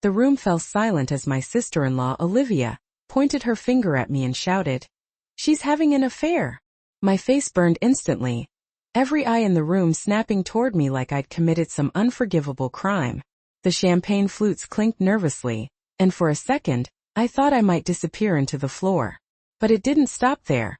The room fell silent as my sister-in-law, Olivia, pointed her finger at me and shouted, "She's having an affair!" My face burned instantly, every eye in the room snapping toward me like I'd committed some unforgivable crime. The champagne flutes clinked nervously, and for a second, I thought I might disappear into the floor. But it didn't stop there.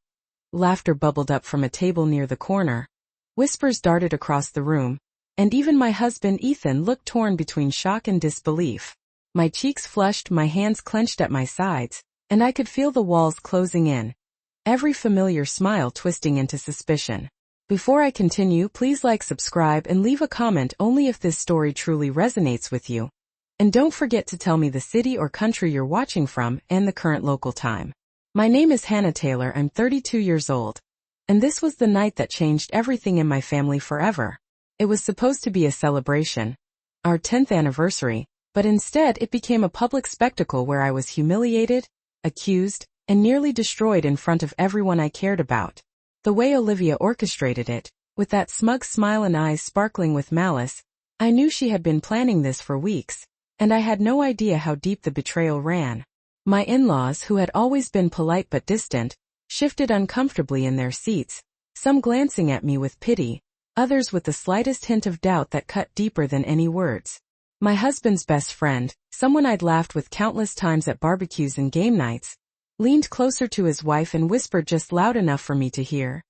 Laughter bubbled up from a table near the corner. Whispers darted across the room, and even my husband Ethan looked torn between shock and disbelief. My cheeks flushed, my hands clenched at my sides, and I could feel the walls closing in, every familiar smile twisting into suspicion. Before I continue, please like, subscribe, and leave a comment only if this story truly resonates with you. And don't forget to tell me the city or country you're watching from and the current local time. My name is Hannah Taylor, I'm 32 years old. And this was the night that changed everything in my family forever. It was supposed to be a celebration, our 10th anniversary, but instead it became a public spectacle where I was humiliated, accused, and nearly destroyed in front of everyone I cared about. The way Olivia orchestrated it, with that smug smile and eyes sparkling with malice, I knew she had been planning this for weeks, and I had no idea how deep the betrayal ran. My in-laws, who had always been polite but distant, shifted uncomfortably in their seats, some glancing at me with pity, others with the slightest hint of doubt that cut deeper than any words. My husband's best friend, someone I'd laughed with countless times at barbecues and game nights, leaned closer to his wife and whispered just loud enough for me to hear,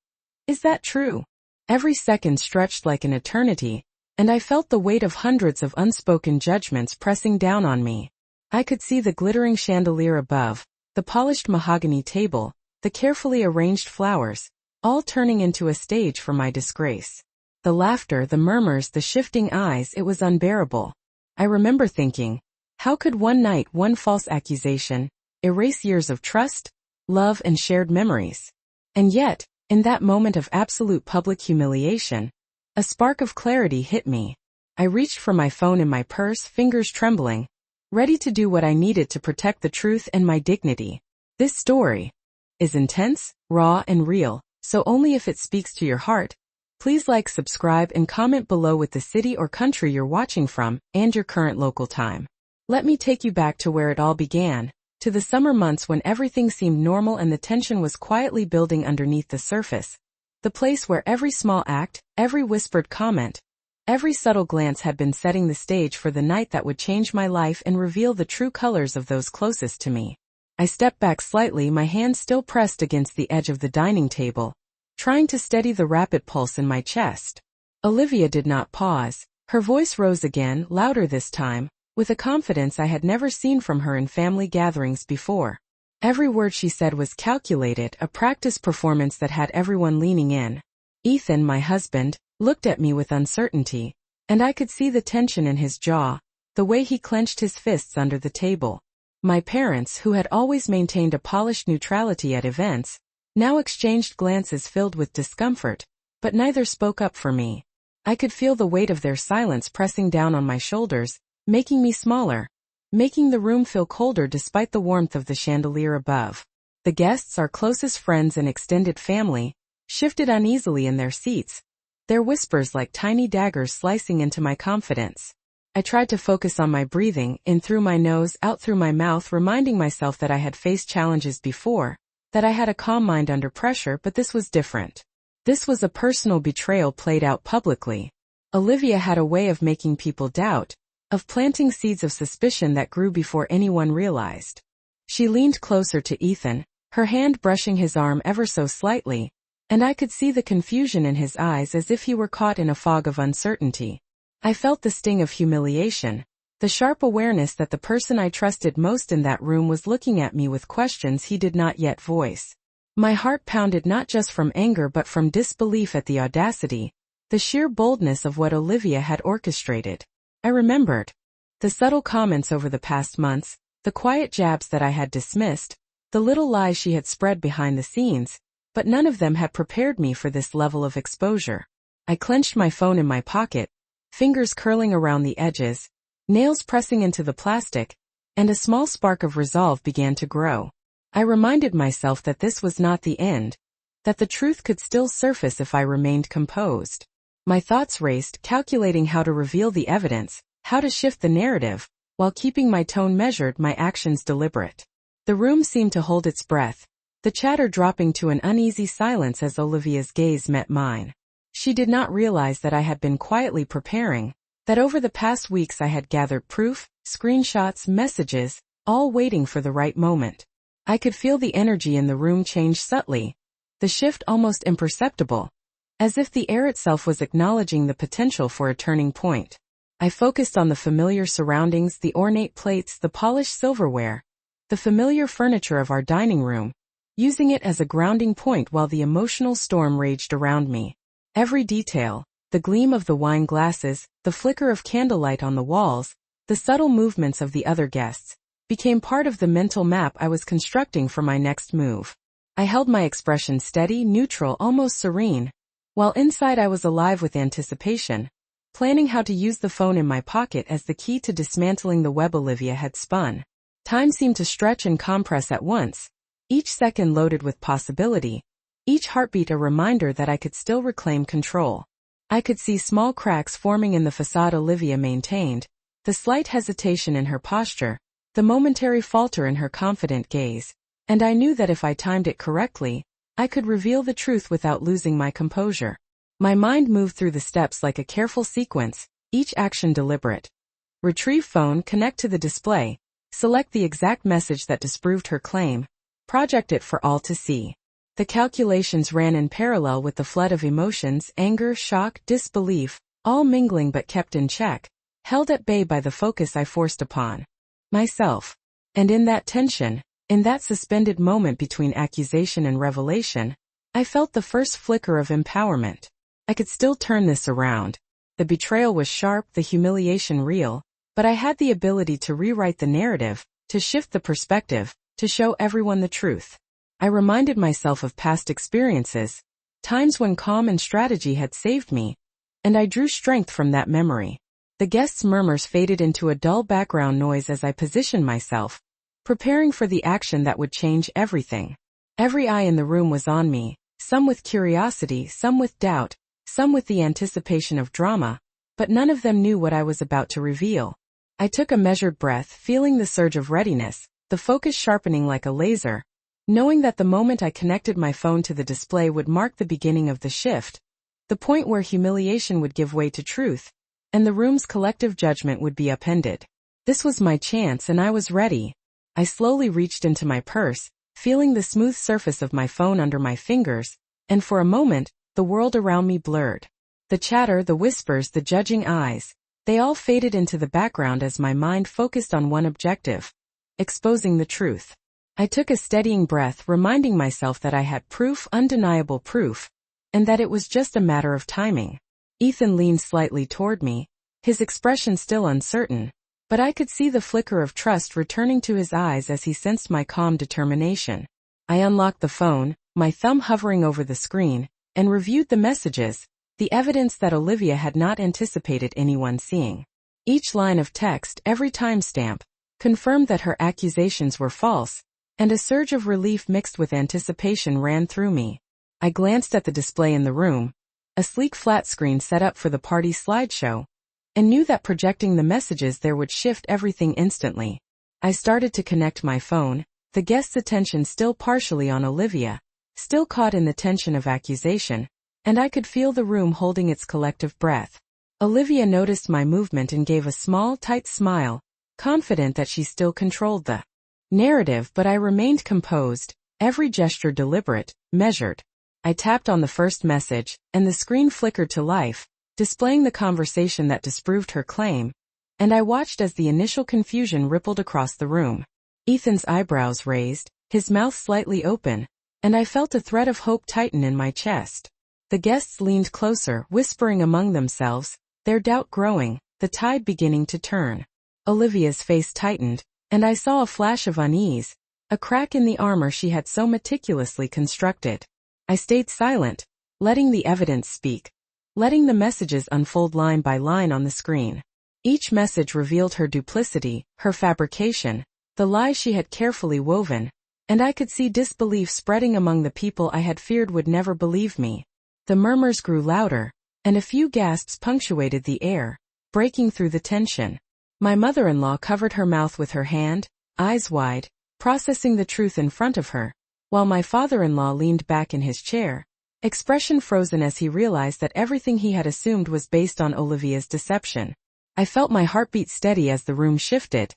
"Is that true?" Every second stretched like an eternity, and I felt the weight of hundreds of unspoken judgments pressing down on me. I could see the glittering chandelier above, the polished mahogany table, the carefully arranged flowers, all turning into a stage for my disgrace. The laughter, the murmurs, the shifting eyes, it was unbearable. I remember thinking, how could one night, one false accusation, erase years of trust, love, and shared memories? And yet, in that moment of absolute public humiliation, a spark of clarity hit me. I reached for my phone in my purse, fingers trembling, ready to do what I needed to protect the truth and my dignity. This story is intense, raw, and real, so only if it speaks to your heart. Please like, subscribe, and comment below with the city or country you're watching from and your current local time. Let me take you back to where it all began, to the summer months when everything seemed normal and the tension was quietly building underneath the surface. The place where every small act, every whispered comment, every subtle glance had been setting the stage for the night that would change my life and reveal the true colors of those closest to me. I stepped back slightly, my hand still pressed against the edge of the dining table, trying to steady the rapid pulse in my chest. Olivia did not pause. Her voice rose again, louder this time, with a confidence I had never seen from her in family gatherings before. Every word she said was calculated, a practice performance that had everyone leaning in. Ethan, my husband, looked at me with uncertainty, and I could see the tension in his jaw, the way he clenched his fists under the table. My parents, who had always maintained a polished neutrality at events, now exchanged glances filled with discomfort, but neither spoke up for me. I could feel the weight of their silence pressing down on my shoulders, making me smaller, making the room feel colder despite the warmth of the chandelier above. The guests, our closest friends and extended family, shifted uneasily in their seats, their whispers like tiny daggers slicing into my confidence. I tried to focus on my breathing, in through my nose, out through my mouth, reminding myself that I had faced challenges before, that I had a calm mind under pressure, but this was different. This was a personal betrayal played out publicly. Olivia had a way of making people doubt, of planting seeds of suspicion that grew before anyone realized. She leaned closer to Ethan, her hand brushing his arm ever so slightly, and I could see the confusion in his eyes as if he were caught in a fog of uncertainty. I felt the sting of humiliation, the sharp awareness that the person I trusted most in that room was looking at me with questions he did not yet voice. My heart pounded not just from anger but from disbelief at the audacity, the sheer boldness of what Olivia had orchestrated. I remembered the subtle comments over the past months, the quiet jabs that I had dismissed, the little lies she had spread behind the scenes, but none of them had prepared me for this level of exposure. I clenched my phone in my pocket, fingers curling around the edges, nails pressing into the plastic, and a small spark of resolve began to grow. I reminded myself that this was not the end, that the truth could still surface if I remained composed. My thoughts raced, calculating how to reveal the evidence, how to shift the narrative, while keeping my tone measured, my actions deliberate. The room seemed to hold its breath, the chatter dropping to an uneasy silence as Olivia's gaze met mine. She did not realize that I had been quietly preparing, that over the past weeks I had gathered proof, screenshots, messages, all waiting for the right moment. I could feel the energy in the room change subtly, the shift almost imperceptible, as if the air itself was acknowledging the potential for a turning point. I focused on the familiar surroundings, the ornate plates, the polished silverware, the familiar furniture of our dining room, using it as a grounding point while the emotional storm raged around me. Every detail, the gleam of the wine glasses, the flicker of candlelight on the walls, the subtle movements of the other guests, became part of the mental map I was constructing for my next move. I held my expression steady, neutral, almost serene, while inside I was alive with anticipation, planning how to use the phone in my pocket as the key to dismantling the web Olivia had spun. Time seemed to stretch and compress at once, each second loaded with possibility, each heartbeat a reminder that I could still reclaim control. I could see small cracks forming in the facade Olivia maintained, the slight hesitation in her posture, the momentary falter in her confident gaze, and I knew that if I timed it correctly, I could reveal the truth without losing my composure. My mind moved through the steps like a careful sequence, each action deliberate. Retrieve phone, connect to the display, select the exact message that disproved her claim, project it for all to see. The calculations ran in parallel with the flood of emotions, anger, shock, disbelief, all mingling but kept in check, held at bay by the focus I forced upon myself. And in that tension, in that suspended moment between accusation and revelation, I felt the first flicker of empowerment. I could still turn this around. The betrayal was sharp, the humiliation real, but I had the ability to rewrite the narrative, to shift the perspective, to show everyone the truth. I reminded myself of past experiences, times when calm and strategy had saved me, and I drew strength from that memory. The guests' murmurs faded into a dull background noise as I positioned myself, preparing for the action that would change everything. Every eye in the room was on me, some with curiosity, some with doubt, some with the anticipation of drama, but none of them knew what I was about to reveal. I took a measured breath, feeling the surge of readiness, the focus sharpening like a laser, knowing that the moment I connected my phone to the display would mark the beginning of the shift, the point where humiliation would give way to truth, and the room's collective judgment would be upended. This was my chance and I was ready. I slowly reached into my purse, feeling the smooth surface of my phone under my fingers, and for a moment, the world around me blurred. The chatter, the whispers, the judging eyes, they all faded into the background as my mind focused on one objective: exposing the truth. I took a steadying breath, reminding myself that I had proof, undeniable proof, and that it was just a matter of timing. Ethan leaned slightly toward me, his expression still uncertain, but I could see the flicker of trust returning to his eyes as he sensed my calm determination. I unlocked the phone, my thumb hovering over the screen, and reviewed the messages, the evidence that Olivia had not anticipated anyone seeing. Each line of text, every timestamp, confirmed that her accusations were false, and a surge of relief mixed with anticipation ran through me. I glanced at the display in the room, a sleek flat screen set up for the party slideshow, and knew that projecting the messages there would shift everything instantly. I started to connect my phone, the guest's attention still partially on Olivia, still caught in the tension of accusation, and I could feel the room holding its collective breath. Olivia noticed my movement and gave a small, tight smile, confident that she still controlled the narrative, but I remained composed, every gesture deliberate, measured. I tapped on the first message, and the screen flickered to life, displaying the conversation that disproved her claim, and I watched as the initial confusion rippled across the room. Ethan's eyebrows raised, his mouth slightly open, and I felt a thread of hope tighten in my chest. The guests leaned closer, whispering among themselves, their doubt growing, the tide beginning to turn. Olivia's face tightened, and I saw a flash of unease, a crack in the armor she had so meticulously constructed. I stayed silent, letting the evidence speak, letting the messages unfold line by line on the screen. Each message revealed her duplicity, her fabrication, the lies she had carefully woven, and I could see disbelief spreading among the people I had feared would never believe me. The murmurs grew louder, and a few gasps punctuated the air, breaking through the tension. My mother-in-law covered her mouth with her hand, eyes wide, processing the truth in front of her, while my father-in-law leaned back in his chair, expression frozen as he realized that everything he had assumed was based on Olivia's deception. I felt my heartbeat steady as the room shifted,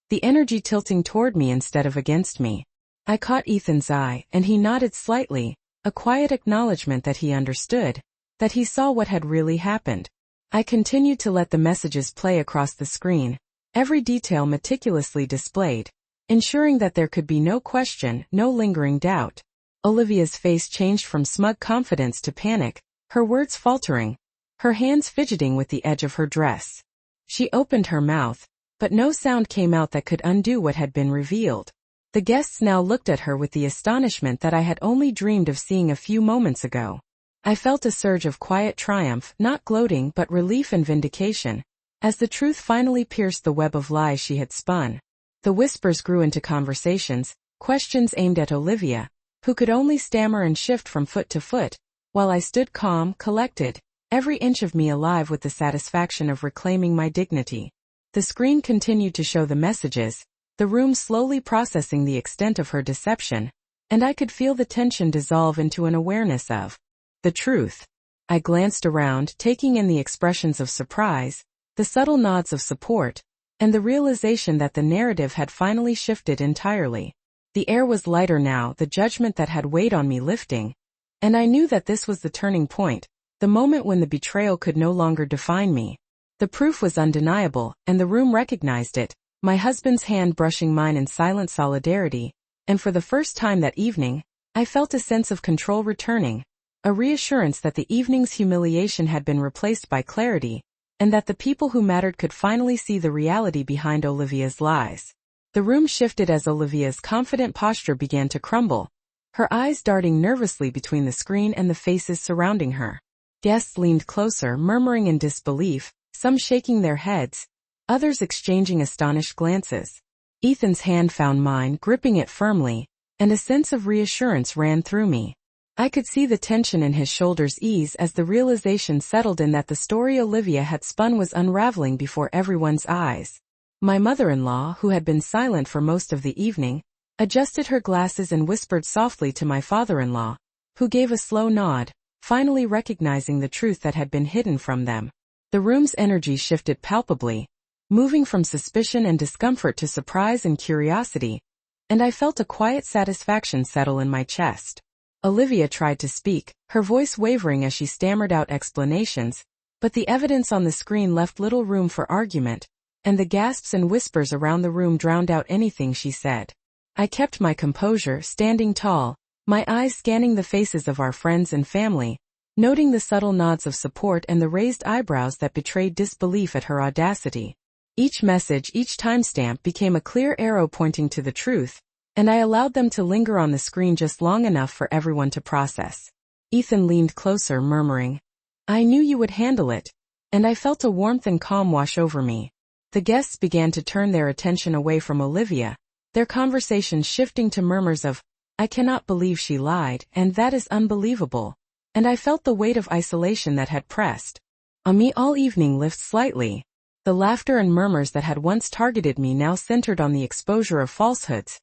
the energy tilting toward me instead of against me. I caught Ethan's eye, and he nodded slightly, a quiet acknowledgement that he understood, that he saw what had really happened. I continued to let the messages play across the screen, every detail meticulously displayed, ensuring that there could be no question, no lingering doubt. Olivia's face changed from smug confidence to panic, her words faltering, her hands fidgeting with the edge of her dress. She opened her mouth, but no sound came out that could undo what had been revealed. The guests now looked at her with the astonishment that I had only dreamed of seeing a few moments ago. I felt a surge of quiet triumph, not gloating but relief and vindication, as the truth finally pierced the web of lies she had spun. The whispers grew into conversations, questions aimed at Olivia, who could only stammer and shift from foot to foot, while I stood calm, collected, every inch of me alive with the satisfaction of reclaiming my dignity. The screen continued to show the messages, the room slowly processing the extent of her deception, and I could feel the tension dissolve into an awareness of the truth. I glanced around, taking in the expressions of surprise, the subtle nods of support, and the realization that the narrative had finally shifted entirely. The air was lighter now, the judgment that had weighed on me lifting, and I knew that this was the turning point, the moment when the betrayal could no longer define me. The proof was undeniable, and the room recognized it, my husband's hand brushing mine in silent solidarity, and for the first time that evening, I felt a sense of control returning, a reassurance that the evening's humiliation had been replaced by clarity, and that the people who mattered could finally see the reality behind Olivia's lies. The room shifted as Olivia's confident posture began to crumble, her eyes darting nervously between the screen and the faces surrounding her. Guests leaned closer, murmuring in disbelief, some shaking their heads, others exchanging astonished glances. Ethan's hand found mine, gripping it firmly, and a sense of reassurance ran through me. I could see the tension in his shoulders ease as the realization settled in that the story Olivia had spun was unraveling before everyone's eyes. My mother-in-law, who had been silent for most of the evening, adjusted her glasses and whispered softly to my father-in-law, who gave a slow nod, finally recognizing the truth that had been hidden from them. The room's energy shifted palpably, moving from suspicion and discomfort to surprise and curiosity, and I felt a quiet satisfaction settle in my chest. Olivia tried to speak, her voice wavering as she stammered out explanations, but the evidence on the screen left little room for argument, and the gasps and whispers around the room drowned out anything she said. I kept my composure, standing tall, my eyes scanning the faces of our friends and family, noting the subtle nods of support and the raised eyebrows that betrayed disbelief at her audacity. Each message, each timestamp became a clear arrow pointing to the truth, and I allowed them to linger on the screen just long enough for everyone to process. Ethan leaned closer, murmuring, "I knew you would handle it," and I felt a warmth and calm wash over me. The guests began to turn their attention away from Olivia, their conversations shifting to murmurs of, "I cannot believe she lied," and "That is unbelievable," and I felt the weight of isolation that had pressed on me all evening lift slightly. The laughter and murmurs that had once targeted me now centered on the exposure of falsehoods,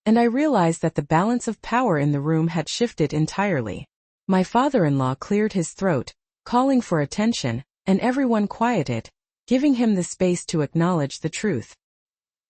and I realized that the balance of power in the room had shifted entirely. My father-in-law cleared his throat, calling for attention, and everyone quieted, giving him the space to acknowledge the truth.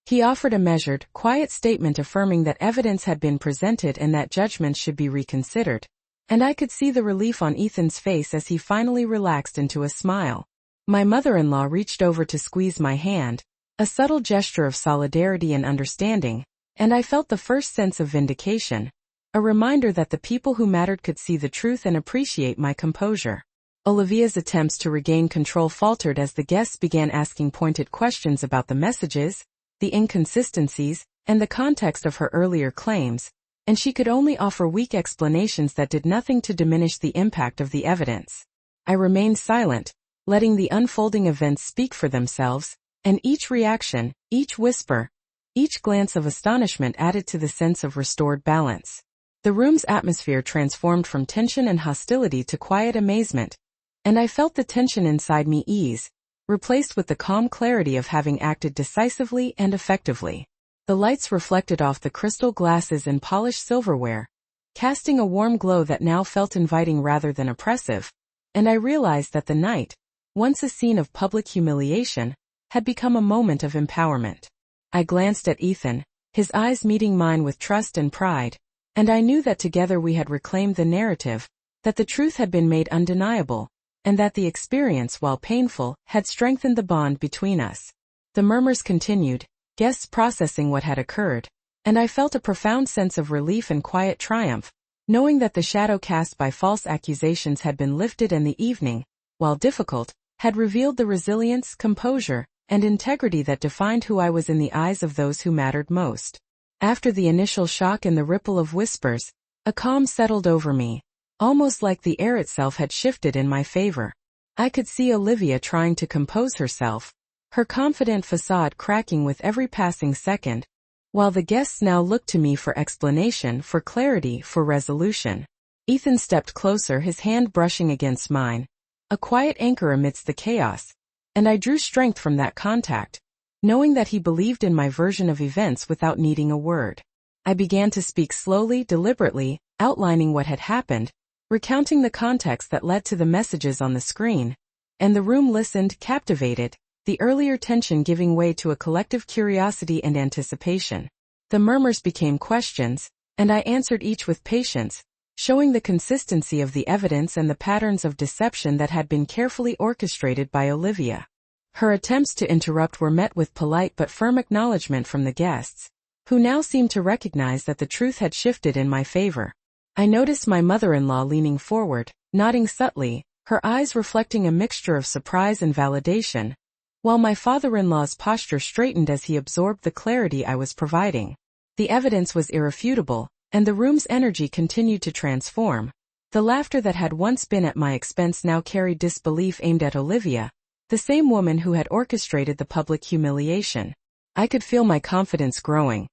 He offered a measured, quiet statement affirming that evidence had been presented and that judgments should be reconsidered, and I could see the relief on Ethan's face as he finally relaxed into a smile. My mother-in-law reached over to squeeze my hand, a subtle gesture of solidarity and understanding, and I felt the first sense of vindication, a reminder that the people who mattered could see the truth and appreciate my composure. Olivia's attempts to regain control faltered as the guests began asking pointed questions about the messages, the inconsistencies, and the context of her earlier claims, and she could only offer weak explanations that did nothing to diminish the impact of the evidence. I remained silent, letting the unfolding events speak for themselves, and each reaction, each whisper, each glance of astonishment added to the sense of restored balance. The room's atmosphere transformed from tension and hostility to quiet amazement, and I felt the tension inside me ease, replaced with the calm clarity of having acted decisively and effectively. The lights reflected off the crystal glasses and polished silverware, casting a warm glow that now felt inviting rather than oppressive, and I realized that the night, once a scene of public humiliation, had become a moment of empowerment. I glanced at Ethan, his eyes meeting mine with trust and pride, and I knew that together we had reclaimed the narrative, that the truth had been made undeniable, and that the experience, while painful, had strengthened the bond between us. The murmurs continued, guests processing what had occurred, and I felt a profound sense of relief and quiet triumph, knowing that the shadow cast by false accusations had been lifted and the evening, while difficult, had revealed the resilience, composure, and integrity that defined who I was in the eyes of those who mattered most. After the initial shock and the ripple of whispers, a calm settled over me, almost like the air itself had shifted in my favor. I could see Olivia trying to compose herself, her confident facade cracking with every passing second, while the guests now looked to me for explanation, for clarity, for resolution. Ethan stepped closer, his hand brushing against mine, a quiet anchor amidst the chaos, and I drew strength from that contact, knowing that he believed in my version of events without needing a word. I began to speak slowly, deliberately, outlining what had happened, recounting the context that led to the messages on the screen, and the room listened, captivated, the earlier tension giving way to a collective curiosity and anticipation. The murmurs became questions, and I answered each with patience, showing the consistency of the evidence and the patterns of deception that had been carefully orchestrated by Olivia. Her attempts to interrupt were met with polite but firm acknowledgement from the guests, who now seemed to recognize that the truth had shifted in my favor. I noticed my mother-in-law leaning forward, nodding subtly, her eyes reflecting a mixture of surprise and validation, while my father-in-law's posture straightened as he absorbed the clarity I was providing. The evidence was irrefutable, and the room's energy continued to transform. The laughter that had once been at my expense now carried disbelief aimed at Olivia, the same woman who had orchestrated the public humiliation. I could feel my confidence growing,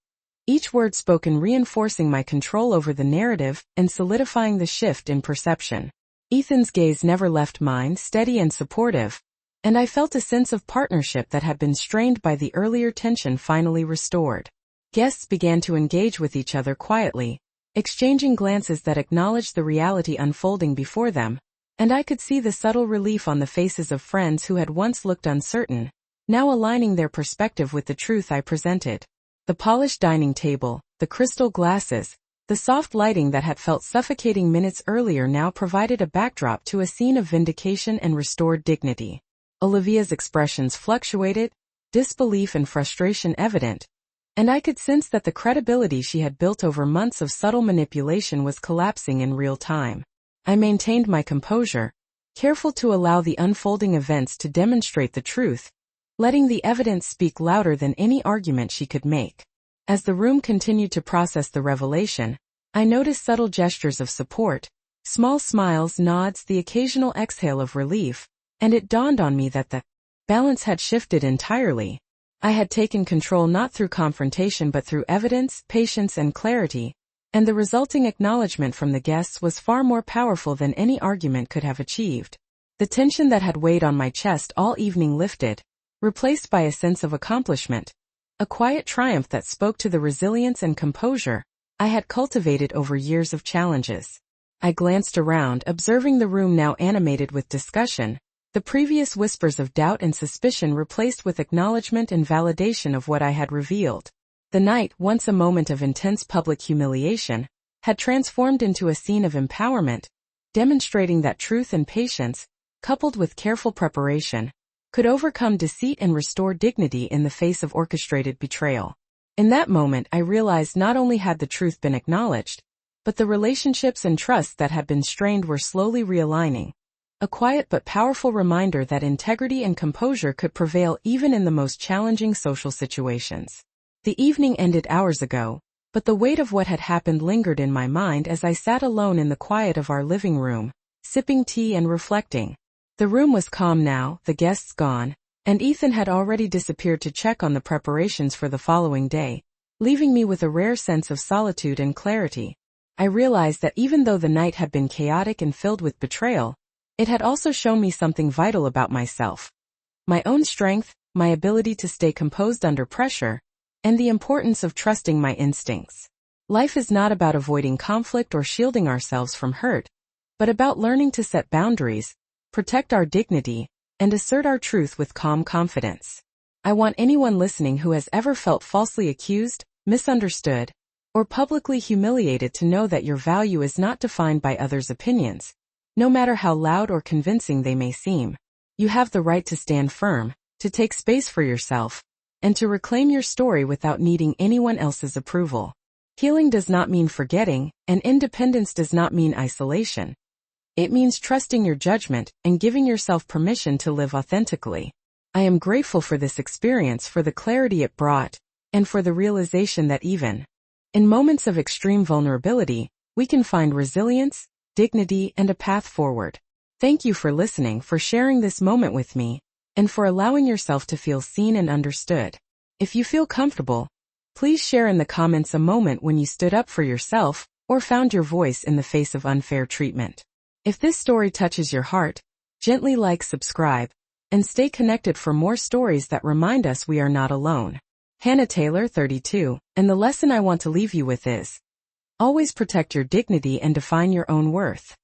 each word spoken reinforcing my control over the narrative and solidifying the shift in perception. Ethan's gaze never left mine, steady and supportive, and I felt a sense of partnership that had been strained by the earlier tension finally restored. Guests began to engage with each other quietly, exchanging glances that acknowledged the reality unfolding before them, and I could see the subtle relief on the faces of friends who had once looked uncertain, now aligning their perspective with the truth I presented. The polished dining table, the crystal glasses, the soft lighting that had felt suffocating minutes earlier now provided a backdrop to a scene of vindication and restored dignity. Olivia's expressions fluctuated, disbelief and frustration evident, and I could sense that the credibility she had built over months of subtle manipulation was collapsing in real time. I maintained my composure, careful to allow the unfolding events to demonstrate the truth, letting the evidence speak louder than any argument she could make. As the room continued to process the revelation, I noticed subtle gestures of support, small smiles, nods, the occasional exhale of relief, and it dawned on me that the balance had shifted entirely. I had taken control not through confrontation but through evidence, patience and clarity, and the resulting acknowledgement from the guests was far more powerful than any argument could have achieved. The tension that had weighed on my chest all evening lifted, replaced by a sense of accomplishment, a quiet triumph that spoke to the resilience and composure I had cultivated over years of challenges. I glanced around, observing the room now animated with discussion, the previous whispers of doubt and suspicion replaced with acknowledgement and validation of what I had revealed. The night, once a moment of intense public humiliation, had transformed into a scene of empowerment, demonstrating that truth and patience, coupled with careful preparation, could overcome deceit and restore dignity in the face of orchestrated betrayal. In that moment I realized not only had the truth been acknowledged, but the relationships and trust that had been strained were slowly realigning. A quiet but powerful reminder that integrity and composure could prevail even in the most challenging social situations. The evening ended hours ago, but the weight of what had happened lingered in my mind as I sat alone in the quiet of our living room, sipping tea and reflecting. The room was calm now, the guests gone, and Ethan had already disappeared to check on the preparations for the following day, leaving me with a rare sense of solitude and clarity. I realized that even though the night had been chaotic and filled with betrayal, it had also shown me something vital about myself. my own strength, my ability to stay composed under pressure, and the importance of trusting my instincts. Life is not about avoiding conflict or shielding ourselves from hurt, but about learning to set boundaries, protect our dignity, and assert our truth with calm confidence. I want anyone listening who has ever felt falsely accused, misunderstood, or publicly humiliated to know that your value is not defined by others' opinions, no matter how loud or convincing they may seem. You have the right to stand firm, to take space for yourself, and to reclaim your story without needing anyone else's approval. Healing does not mean forgetting, and independence does not mean isolation. It means trusting your judgment and giving yourself permission to live authentically. I am grateful for this experience, for the clarity it brought, and for the realization that even in moments of extreme vulnerability, we can find resilience, dignity, and a path forward. Thank you for listening, for sharing this moment with me, and for allowing yourself to feel seen and understood. If you feel comfortable, please share in the comments a moment when you stood up for yourself or found your voice in the face of unfair treatment. If this story touches your heart, gently like, subscribe, and stay connected for more stories that remind us we are not alone. Hannah Taylor, 32, and the lesson I want to leave you with is: always protect your dignity and define your own worth.